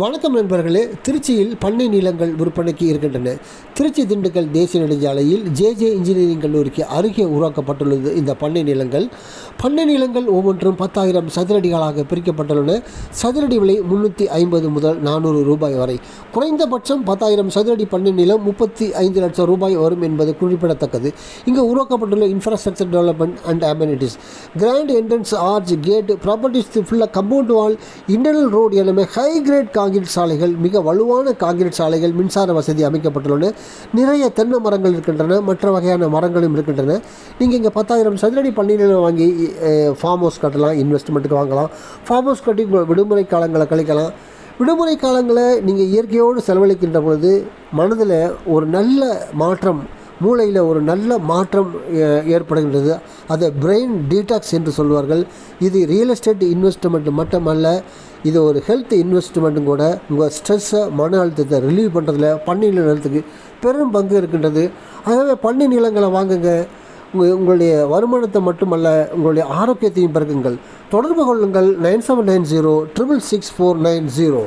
வணக்கம் நண்பர்களே. திருச்சியில் பண்ணை நிலங்கள் விற்பனைக்கு இருக்கின்றன. திருச்சி திண்டுக்கல் தேசிய நெடுஞ்சாலையில் ஜே இன்ஜினியரிங் கல்லூரிக்கு அருகே உருவாக்கப்பட்டுள்ளது இந்த பண்ணை நிலங்கள். பண்ணை நிலங்கள் ஒவ்வொன்றும் 10,000 சதுரடிகளாக பிரிக்கப்பட்டுள்ளன. சதுரடி விலை 350 முதல் 400 ரூபாய் வரை. குறைந்தபட்சம் 10,000 சதுரடி பண்ணை நிலம் 35 லட்சம் ரூபாய் வரும் என்பது குறிப்பிடத்தக்கது. இங்கு உருவாக்கப்பட்டுள்ள infrastructure development and amenities, grand entrance, arch, gate, properties, ஃபுல்லாக கம்பவுண்ட் வால், இன்டர்னல் ரோடு எல்லாமே ஹை கிரேட் காங்கிரீட் சாலைகள், மிக வலுவான காங்கிரீட் சாலைகள், மின்சார வசதி அமைக்கப்பட்டுள்ளன. நிறைய தென்னை மரங்கள் இருக்கின்றன, மற்ற வகையான மரங்களும் இருக்கின்றன. நீங்கள் இங்கே 10,000 சதுரடி பண்ணை நிலம் வாங்கி ஃபார்ம் ஹவுஸ் கட்டலாம், இன்வெஸ்ட்மெண்ட்டுக்கு வாங்கலாம். ஃபார்ம் ஹவுஸ் கட்டி விடுமுறை காலங்களை கழிக்கலாம். விடுமுறை காலங்களை நீங்கள் இயற்கையோடு செலவழிக்கின்ற பொழுது மனதில் ஒரு நல்ல மாற்றம், மூளையில் ஒரு நல்ல மாற்றம் ஏற்படுகின்றது. அதை பிரெயின் டீடாக்ஸ் என்று சொல்வார்கள். இது ரியல் எஸ்டேட் இன்வெஸ்ட்மெண்ட் மட்டுமல்ல, இது ஒரு ஹெல்த் இன்வெஸ்ட்மெண்ட்டும் கூட. உங்கள் ஸ்ட்ரெஸ்ஸை, மன அழுத்தத்தை ரிலீவ் பண்ணுறதுல பண்ணை நிலத்துக்கு பெரும் பங்கு இருக்கின்றது. ஆகவே பண்ணை நிலங்களை வாங்குங்க. உங்களுடைய வருமானத்தை மட்டுமல்ல, உங்களுடைய ஆரோக்கியத்தையும் பெருக்குங்கள். தொடர்பு கொள்ளுங்கள் 9790 666 490.